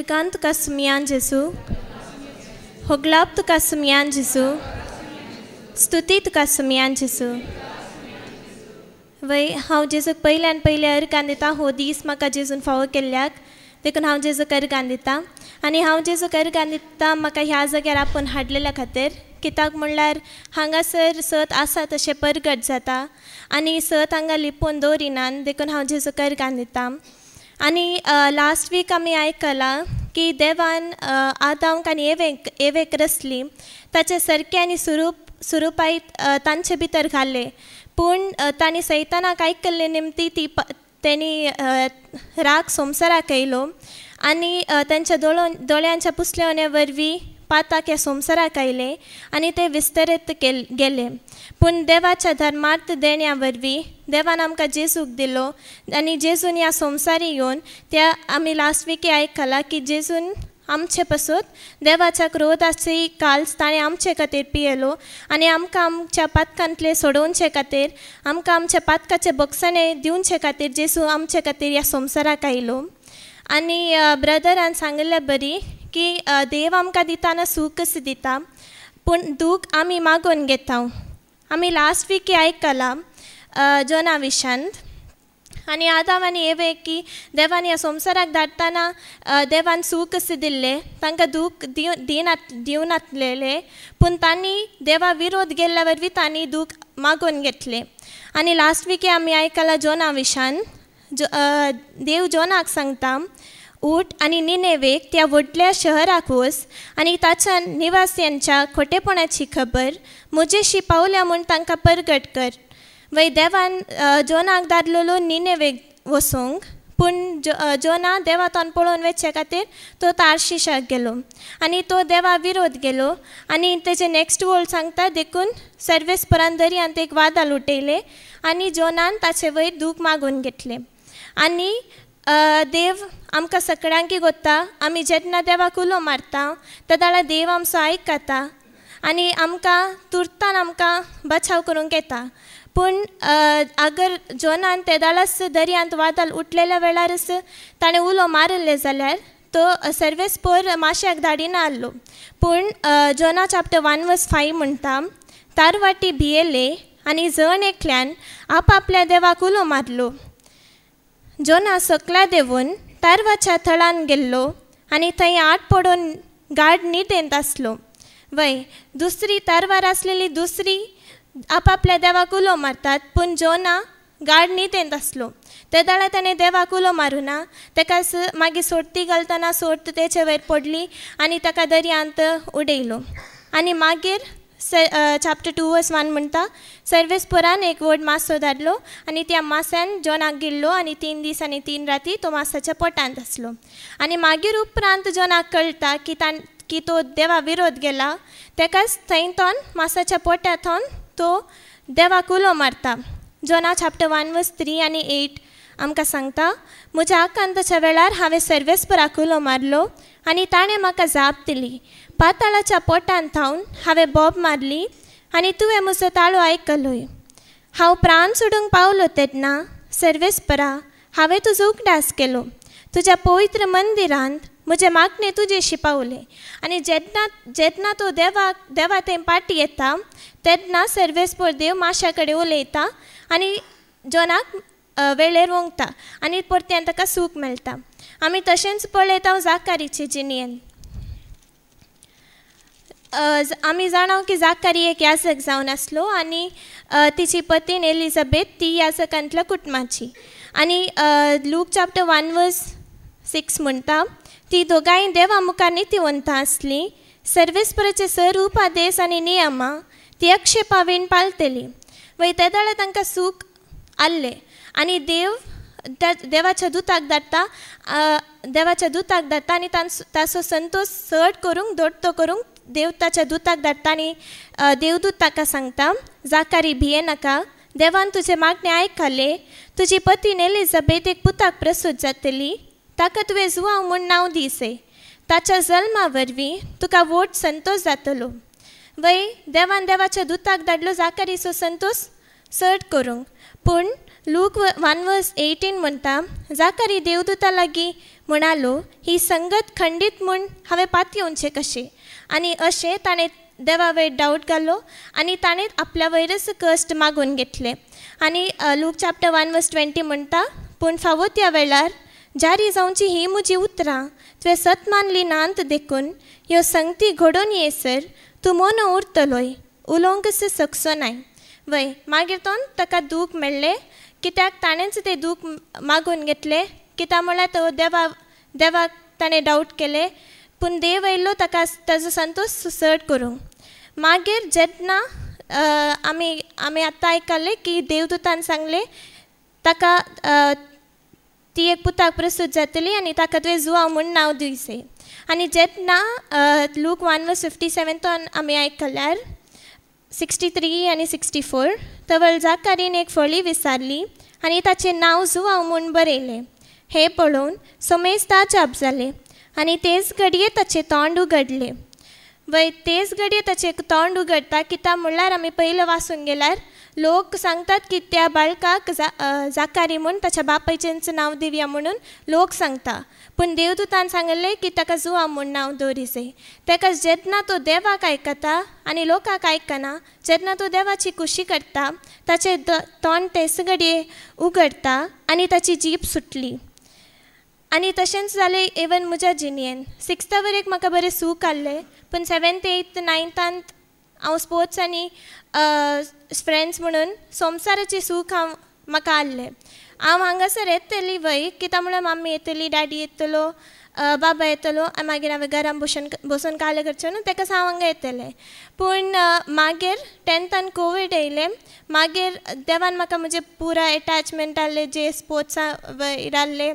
Obrigado tuka sumian Jesu. Hoglap tuka sumian Jesu. स्तुती तुका सुमियान जेसू वय हांव जेजूक पयल्यान पयले अर्गान दिता हो दीस म्हाका जेजून फावो केल्ल्याक देखून हांव जेजूक अर्गान दिता आनी हांव जेजूक अर्गान दिता म्हाका ह्या जाग्यार आपूण हाडलेल्या खातीर कित्याक म्हणल्यार हांगासर सत आसा तशें परगट जाता आनी सत हांगा लिपोवन दवरिनान देखून हांव जेजूक अर्गान दिता आनी लास्ट वीक आमी आयकलां की देवान आदामाक आनी एवेक रचली ताचे सारकें आनी स्वरुपाय तांचे भितर घाले पूण तांणी सैतानाक आयकल्ले निमती तेणी राग संवसाराक येयलो आनी तांच्या दोळ्यांच्या पुसलेवण्या वरवीं पाताक ह्या संवसाराक आयले आनी ते विस्तरीत गेले पूण देवाच्या धर्मार्थ देण्या वरवीं देवान आमकां जेजूक दिलो आनी जेजून ह्या संवसारी येवन त्या आमी लास्ट विके आयकलां की जेजून आमचे पासून देवाच्या क्रोधाची काल्स ताणें आमचे खातीर पियेलो आनी आमकां आमच्या पातकांतले सोडोवचे खातीर आमकां आमच्या पातकाचे बक्षणे दिवचे खातीर जेजू आमचे खातीर ह्या संवसाराक आयलो आनी ब्रदरान सांगले बरी की देव आमकां दिताना सूख दिता पूण दूख आमी मागोवन घेता आमी लास्ट विके आयकलां जोना विशांत आनी आदाम आनी एवे की देवान ह्या संवसाराक धाडटाना देवान सूख दिल्ले तांकां दूख दिवनासलेले पूण तांणी देवा विरोध गेल्ल्या वरवीं तांणी दूख मागोवन घेतले आनी लास्ट विके आमी आयकलां जोना विशान देव जोनाक सांगता उठ आनी निनेवेक त्या व्हडल्या शहराक वच आनी ताच्या निवासियांच्या खोटेपणाची खबर म्हजेशी पावल्या म्हूण तांकां परगट कर वय देवान जोनाक धाडलेलो निनेवेक वचूंक पूण जोना देवा तोंड पळोवन वचचे खातीर तो तार्शिशाक गेलो आनी तो देवा विरोध गेलो आनी तेजे नेक्स्ट वर्ड सांगता देखून सर्वेस्परान दर्यांत एक वादळ उठयले आनी जोनान ताचे वयर दूख मागून घेतले आनी देव आमकां सगळ्यांक गोत्ता आमी जेन्ना देवाक उलो मारता तेदाळा देव आमचो आयकता आनी आमकां तुर्तान आमकां बचाव करूंक येता पूण अगर जोनान तेदाळाच दर्यांत वादळ उठलेल्या वेळारच ताणें उलो मारले जाल्यार तो सर्वेस्पर माश्याक धाडिना आसलो पूण जोना चॅप्टर 1:5 म्हणटा तारवाटी भियेले आनी जण एकल्यान आपआपल्या देवाक उलो मारलो जोना सकला देवून तारवाच्या थळान गेल्लो आनी थंय आट पडून गाड न्हिदेंत आसलो वय दुसरी तारवार आसलेली दुसरी आपआपल्या देवाक उलो मारतात पूण जोना गाड न्हिदेंत आसलो ते दाळा ताणें देवाक उलो मारुना ताका मागीर सोडती घालतना सोडत तेचे वयर पडली आनी ताका दर्यांत उडयलो आनी मागीर चॅप्टर 2:1 म्हणटा सर्वेस्परान एक व्हड मासो धाडलो आनी त्या मास्यान जोनाक गेल्लो आनी 3 दीस आनी 3 राती तो मासाच्या पोटांत आसलो आनी मागीर उपरांत जोनाक कळटा की तो देवा विरोध गेला ताकाच थंय मासाच्या पोट्या तो देवाक उलो मारता जोना चॅप्टर 1:3 आनी 8 आमकां सांगता म्हज्या आकांताच्या वेळार हांवें सर्वेस्पराक उलो मारलो आनी ताणें म्हाका जाप दिली पाताळाच्या पोटांत थावन हांवें बोब मारली आनी तुवें म्हजो ताळो आयकलोय हांव प्राण सोडूंक पावलो तेन्ना सर्वेस्परा हांवें तुजो उगडास केलो तुज्या पवित्र मंदिरांत म्हजे मागणे तुजेशी पावले आनी जेन्ना तो देवा थंय पाटी येता तेन्ना सर्वेस्पर देव माश्या कडेन उलयता आनी जोनाक वेळेर वंगता आनी परत्यान ताका सूख मेळटा आमी तशेंच पळयता जाकारीचे जिणेंत आमी जाणाव की जाकारी एक याजक जावन आसलो आनी तिची पत्नी एलिझाबेथ ती याजकांतल्या कुटुंबाची आनी लूक चॅप्टर 1:6 म्हणटा ती दोगांय देवा मुखार नितीवंत आसली सर्वेस्पराचे सर उपादेश आनी नियमां ती अक्षेपावेन पाळटली वय तेदाळे तांकां सूख आसले आनी देवाच्या दुताक धाडटा आनी ताचो संतोष चड करूंक दोडतो करूंक देव ताच्या दुताक धाडटा आनी देवदूत ताका सांगता जाकारी भिये नाका देवान तुजे मागणे आयकले तुजी पत्नी एलिझाबेथ एक पुताक प्रसूत जातली ताका तुवें जुवांव म्हूण नांव दिसय ताच्या जल्मा वरवीं तुका व्हड संतोष जातलो वय देवान देवाच्या दुताक धाडलो जाकारीचो संतोष चड करूंक पूण लूक 1:18 म्हणटा, जाकारी देवदूता लागीं म्हणालो, ही संगत खंडीत म्हूण हांवें पात येवचें कशें. आनी अशें ताणें देवा वयर डावट घालो आनी ताणें आपल्या वयरच कश्ट मागून घेतले. आनी लूक चॅप्टर 1:20 म्हणटा, पूण फावो त्या वेळार जारी जावची ही म्हजी उतरां तुवें सत मानली नांत देखून ह्यो संगती घडोवन येसर तूं मोनो उरतलोय, उलोवंकच सकसो नाय. वय मागीर तोन ताका दूख मेळ्ळें, कित्याक ताणेंच तें दूख मागून घेतलें. कित्याक म्हळ्यार तो देवाक ताणें डावट केलें, पूण देव येयलो ताका ताजो संतोश चड करूंक. मागीर जेन्ना आमी आतां आयकलें की देवदूतान सांगलें ताका ती एक पुताक प्रसूत जातली आनी ताका तुवें जुआंव म्हूण नांव दिवचें. आनी जेन्ना लूक 1:57 आमी आयकल्यार 63 आनी 64 तवळ जाकारीन एक फळी विसारली आनी ताचें नांव जुआंव म्हूण बरयलें. हें पळोवन सोमेस्ता जाप जालें आनी तेच घडये ताचें तोंड उगडलें. वय तेच घडये ताचें तोंड उगडटा, कित्याक म्हणल्यार आमी पयलें वाचूंक गेल्यार लोक सांगतात की त्या बाळकाक जाकारी म्हूण ताच्या बापायचेंच नांव दिवया म्हणून लोक सांगता. पूण देवदूतान सांगलें की ताका जुआंव म्हूण नांव दवरिचें. ताका जेन्ना तो देवाक आयकता आनी लोकांक आयकना, जेन्ना तो देवाची खुशी करता, ताचें तोंड तेच घडये उगडटा आनी ताची जीब सुटली. आनी तशेंच जालें इवन म्हज्या जिणयेन. 6th वरेक म्हाका बरें सूख आहलें, पूण 7th, 8th, 9th हांव स्पोर्ट्स आनी फ्रेंड्स म्हणून संवसाराचें सूख म्हाका आहलें. हांव हांगासर येतली वय, कित्याक म्हळ्यार मम्मी येतली, डॅडी येतलो, बाबा येतलो, आनी मागीर हांवें घरान बसून काले करचें न्हू, ताकाच हांव हांगा येतलें. पूण मागीर 10th कोवीड येयलें. मागीर देवान म्हाका म्हजें पुरा एटॅचमेंट आहलें जे स्पोर्ट्सा वयर आहलें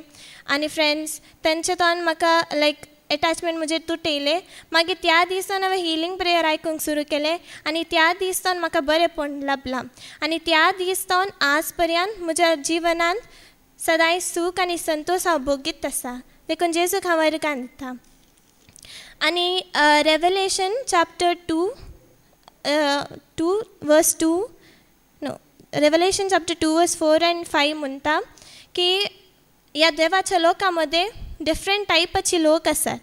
आनी फ्रेंड्स तेंचे तोन म्हाका लायक एटॅचमेंट म्हजेर तुटयलें. मागीर त्या दिसान हांवें हिलींग प्रेयर आयकूंक सुरू केलें आनी त्या दिसान म्हाका बरेंपण लाबलां. आनी त्या दिसान आज पर्यंत म्हज्या जिवनान सदांच सूख आनी संतोश हांव भोगीत आसा. देखून जेजूक हांव वरगां दिता. आनी revelation chapter 2 revelation chapter 2 verse 4 and 5 म्हणटा की ह्या देवाच्या लोकां मदें डिफरंट टायपाची लोक आसात.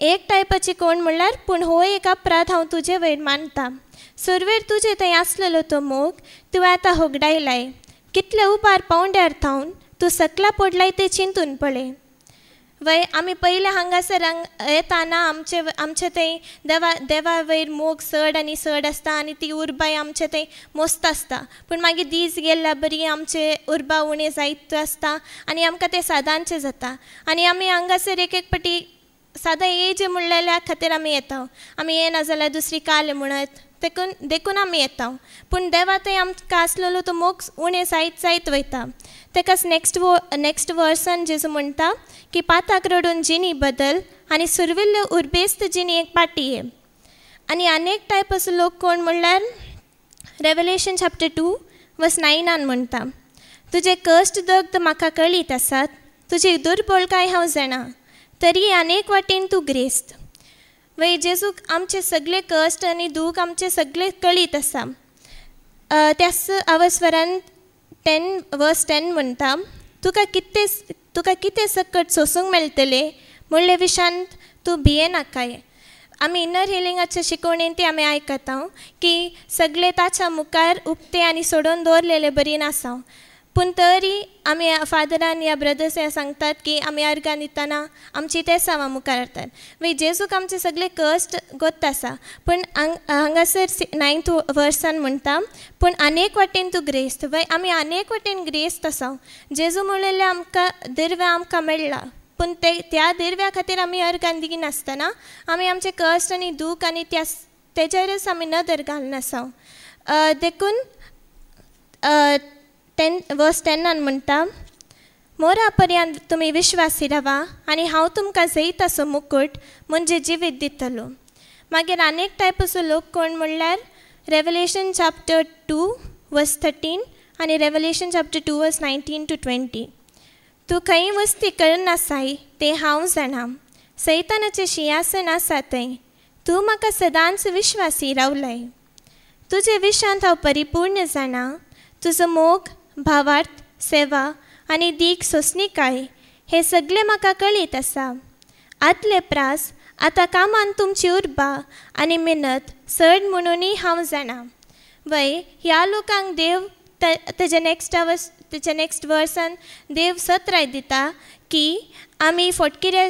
एक टायपाची कोण म्हणल्यार, पूण हो एक अपराध हांव तुजे वयर मानता. सुरवेर तुजे थंय आसलेलो तो मोग तुवें आतां होगडायलाय. कितले उबार पावंड्यार थावन तूं सकला पडलाय तें चिंतून पळय. वय आमी पयले हांगासर येताना आमचे थंय देवा वयर मोग चड आनी चड आसता आनी ती उर्बाय आमचे थंय मस्त आसता. पूण मागीर दीस गेल्या बरी आमचे उर्बा उणें जायत आसता आनी आमकां तें सदांचें जाता. आनी आमी हांगासर एक पाटी सदां एज म्हणलेल्या खातीर आमी येता. आमी येना जाल्यार दुसरी काल म्हणत देखून आमी येता. पूण देवा थंय आमकां आसलेलो तो मोग उणें जायत वयता. तेकाच नेक्स्ट वर्सान जेजू म्हणटा की पाताक रडून जिणी बदल आनी सुरविल्ल्यो उर्बेस्त जिणी एक पाटी ये. आनी आनेक टायप असो लोक कोण म्हणल्यार रेवलेशन चॅप्टर 2 verse 9 म्हणटा, तुजे कश्ट दग्ध म्हाका कळीत आसात, तुजी दुर्बळकाय हांव जाणा, तरी आनेक वाटेन तूं ग्रेस्त. वय जेजूक आमचे सगळे कश्ट आनी दूख आमचे सगळे कळीत आसा. त्याच अवस्वरान 10 verse 10 म्हणटा, तुका कितें सकट सोसूंक मेळटलें म्हणले विशांत तूं भियेनाकाय. आमी इनर हिलिंगाच्या शिकवणेन ती आमी आयकता की सगळे ताच्या मुखार उक्ते आनी सोडून दवरलेले बरी नासा. पूण तरी आमी फादरान या ब्रदर्स ह्या सांगतात की आमी अर्गां दितना आमची ते सावा मुखार हाडटात. वय जेजूक आमचे सगळे कश्ट गोत आसा. पूण हांगासर 9th verse म्हणटा, पूण आनेक वाटेन तूं ग्रेस्त. वय आमी आनेक वाटेन ग्रेस्त आसा. जेजू म्हणलेले आमकां दिर्वें आमकां मेळ्ळा, पूण त्या दिर्व्या खातीर आमी अर्गां दिनासतना आमी आमचे कश्ट आनी दूख आनी तेजेरच आमी नदर घालून आसा. देखून 10 verse 10 म्हणटा, मोरा पर्यंत तुमी विश्वासी रावा आनी हांव तुमकां जैत असो मुकूट म्हणजे जिवीत दितलो. मागीर आनेक टायप असो लोक कोण म्हणल्यार रेवलेशन चॅप्टर 2 verse 13 आनी रेवलेशन चॅप्टर 2 verse 19 to 20. तूं खंय वस्ती करनासाय तें हांव जाणा, सैतानाचें सिंहासन आसा थंय, तूं म्हाका सदांच विश्वासी रावलाय. तुजे विशांत हांव परिपूर्ण जाणा, तुजो मोग भावार्थ सेवा आनी दीक सोंसणीकाय हे सगळे म्हाका कळीत आसा. आदले प्रास आतां कामान तुमची उर्बा आनी मेहनत चड म्हणूनय हांव जाणा. वय ह्या लोकांक देव तेजे नेक्स्ट वर्सान देव सत्राय दिता की आमी फोटकिऱ्या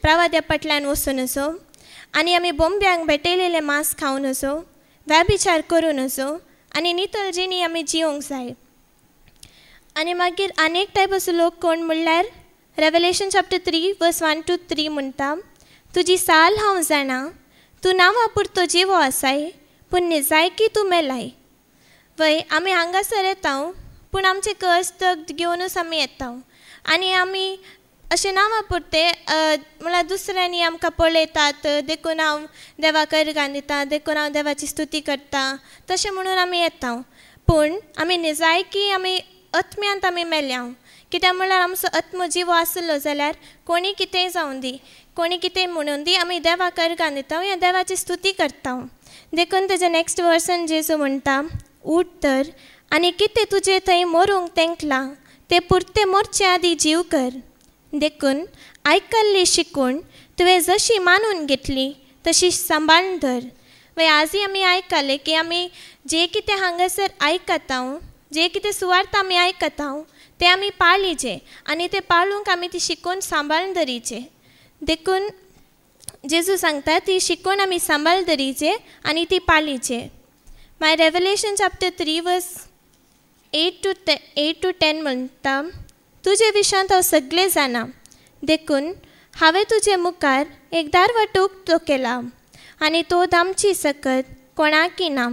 प्रवाद्या फाटल्यान वचून असो आनी आमी बोंब्यांक भेटयलेले मांस खावन असो, व्याभिचार करून असो आनी नितळजेनी आमी जिवंक जाय. आनी मागीर आनेक टायप असो लोक कोण म्हणल्यार रेवलेशन चॅप्टर 3 वर्स 1-3 म्हणटा, तुजी साल हांव जाणा, तूं नांवा पुरतो जिवो आसाय पूण निजायकी तूं मेलाय. वय आमी हांगासर येता पूण आमचे कश्ट घेवनूच आमी येता आनी आमी अशें नांवा पुरते म्हळ्यार दुसऱ्यांनी आमकां पळयतात देखून हांव देवाक अर्गां दिता, देखून हांव देवाची स्तुती करता तशें म्हणून आमी येता. पूण आमी निजायकी आमी आत्म्यांत आमी मेल्या, कित्याक म्हळ्यार आमचो आत्मो जिवो आसलो जाल्यार कोणी कितेंय जावं दी, कोणी कितेंय म्हणून दी, आमी देवाक अर्गां दिता या देवाची स्तुती करता. देखून तेजे नेक्स्ट वर्सान जेजू म्हणटा, उठ तर आनी कितें तुजे थंय मरूंक तेंकलां ते पुरते मोरचे आदी जीव कर. देखून आयकल्ली शिकून तुवें जशी मानून घेतली तशी सांबाळून धर. वय आजय आमी आयकले की आमी जे कितें हांगासर आयकता, जे कितें सुवार्थ आमी आयकता ते आमी पाळीचे आनी ते पाळूंक आमी ती शिकून सांबाळून धरीचे. देखून जेजू सांगता ती शिकून आमी सांबाळ धरीचे आनी ती पाळीचे. माय रेवलेशन चॅप्टर 3 वर्स 8-10 म्हणटा, तुजे विशयांत हांव सगळें जाणा. देखून हांवें तुजे मुखार एक दारवाटो उक्तो केला आनी तो दामची सकत कोणाकी ना.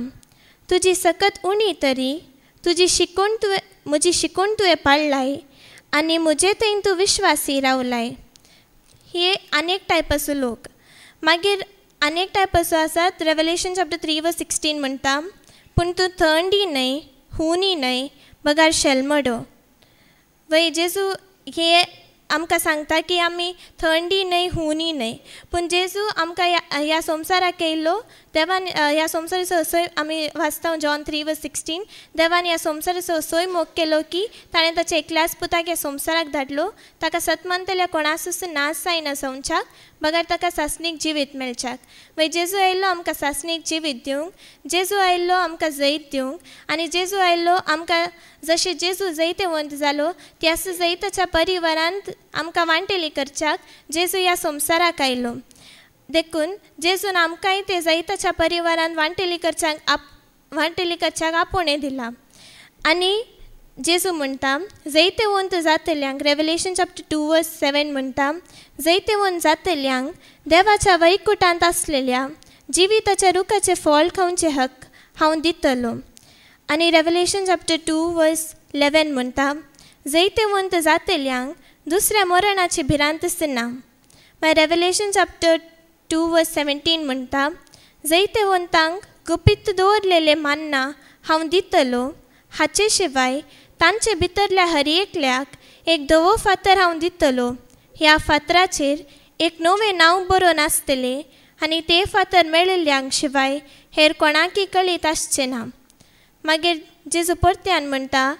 तुजी सकत उणी तरी म्हजी शिकूण तुवें पाळलाय आनी म्हजे थंय तूं विश्वासी रावलाय. हे आनेक टायप असो लोक. मागीर आनेक टायप असो आसात. रेवलेशन चॅप्टर 3 वर्स 16 म्हणटा, पूण तूं थंडी न्हय हुनी न्हय बगार शेलमडो. वय जेजू हे आमकां सांगता की आमी थंडी न्हय हुनी न्हय, पूण जेजू आमकां ह्या संवसाराक येयलो. देवान ह्या संवसाराचो असोय आमी वाचता जॉन 3 वर्स 16, देवान ह्या संवसाराचो असोय मोग केलो की ताणें ताच्या एकल्याच पुताक ह्या संवसाराक धाडलो, ताका सतमंतल्या कोणासूच नाश जायना संवच्याक, बगार ताका सासणीक जिवीत मेळच्याक. वय जेजू आयिल्लो आमकां सासणीक जिवीत दिवंक, जेजू आयिल्लो आमकां जैत दिवंक आनी जेजू आयिल्लो आमकां जशें जेजू जैतवंत जालो त्याच जैताच्या परिवारांत आमकां वांटेली करच्याक जेजू ह्या संवसाराक आयलो. देखून जेजून आमकांय ते जैताच्या परिवारांत वांटेली करच्याक आपोणे दिला. आनी जेजू म्हणटा जैतवंत जातल्यांक, रेवलेशन चॅप्टर 2 वर्स 7 म्हणटा, जैतवंत जातल्यांक देवाच्या वैकुटांत आसलेल्या जिविताच्या रुखाचे फळ खावचे हक हांव दितलो. आनी रेवलेशन चॅप्टर 2 वर्स 11 म्हणटा, जैतवंत जातल्यांक दुसऱ्या मरणाची भिरांत ना. मागीर रेवलेशन चॅप्टर 2 वर्स 17 म्हणटा, जैतवंतांक गुपीत दवरलेले मान्ना हांव दितलो, हाचे शिवाय तांचे भितरल्या हर एकल्याक एक धवो फातर हांव दितलो. ह्या फातराचेर एक नवें नांव बरोवन आसतलें आनी ते फातर मेळिल्ल्यांक शिवाय हेर कोणाकी कळीत आसचें ना. मागीर जेजू परत्यान म्हणटा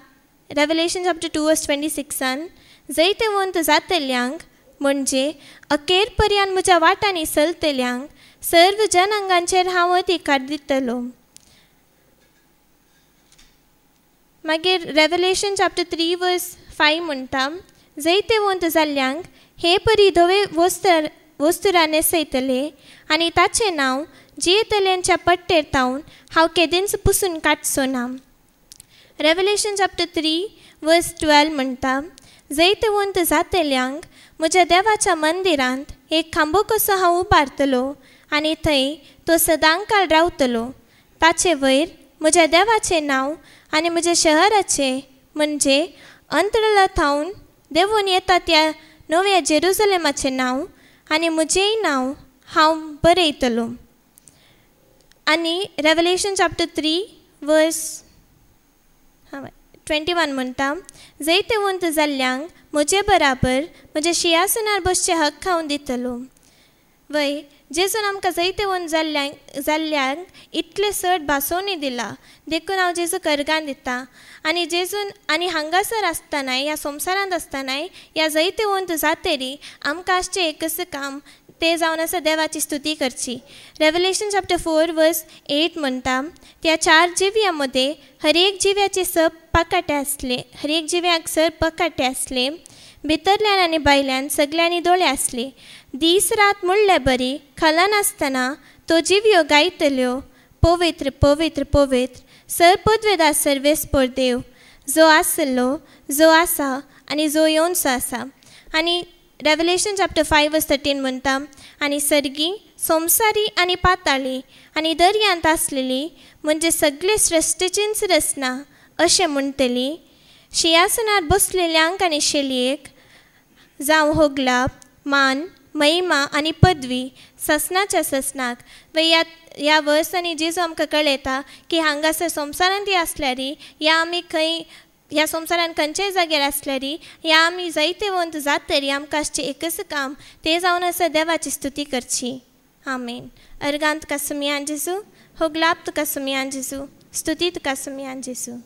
रेवलेशन चॅप्टर 2 वर्स 26, जैतवंत जातल्यांक म्हणजे अखेर पर्यान म्हज्या वाटांनी चलतल्यांक सर्व जनांगांचेर हांव अधिकार दितलो. मागीर रेवलेशन चॅप्टर 3 वर्स 5 म्हणटा, जैतवंत जाल्ल्यांक हे परी धवे वस्तुरां नेसयतले आनी ताचें नांव जियेतल्यांच्या पट्टेर तावन हांव केदींच पुसून काडचो ना. रेवलेशन चॅप्टर 3 वर्स 12 म्हणटा, जैतवंत जातल्यांक म्हज्या देवाच्या मंदिरांत एक खांबो कसो हांव उबारतलो आनी थंय तो सदांकाळ रावतलो. ताचे वयर म्हज्या देवाचें नांव आनी म्हज्या शहराचें म्हणजे अंतरला थावन देवून येता त्या नव्या जेरुसलेमाचें नांव आनी म्हजेंय नांव हांव बरयतलो. आनी रेवलेशन चॅप्टर 3 वर्स 21 म्हणटा, जैतवंत जाल्ल्यांक म्हजे बराबर म्हज्या सिंहासनार बसचे हक हांव दितलो. वय जेजून आमकां जायते वोन जाल्ल्यांक इतले सट भासोवनी दिला देखून हांव जेजू कर्गान दिता आनी जेजून आनी हांगासर आसतनाय ह्या संवसारांत आसतनाय ह्या जायते वोन जातरी आमकां आसचें एकच काम ते जावन आसा देवाची स्तुती करची. रेवलेशन चॅप्टर 4 वर्स 8 म्हणटा त्या 4 जिव्यां मदें हर एक जिव्याचे हर एक जिव्याक पकाटे आसले. भितरल्यान आनी भायल्यान सगल्यांनी दोळे आसले. दीस रात म्हणले बरी खाला नासतना तो जिव्यो गायतल्यो पवित्र पवित्र पवित्र सरपदवेदार सर्वेस्पर देव जो आसलो जो आसा आनी जो येवनसो आसा. आनी रेवलेशन चॅप्टर 5 वर्स 13 म्हणटा आनी सर्गी संवसारी आनी पाताळी आनी दर्यांत आसलेली म्हणजे सगळे सृश्टीचीच रचना अशें म्हणटली शिंयासनार बसलेल्यांक आनी शेलयेक जावं होगला मान महिमा आनी पदवी ससनाच्या ससनाक. ह्या वर्सांनी जेजू आमकां कळयता की हांगासर संवसारांत आसल्यार या आमी खंय ह्या संवसारान खंयच्याय जाग्यार आसल्यार या आमी जायते वंत जातरी आमकां आसचें एकच काम ते जावन आसा देवाची स्तुती करची. आमेन. अर्गांत तुका सुमयान जेजू, होगलाप तुका सुमयान जेजू, स्तुती तुका सुमयान जेजू.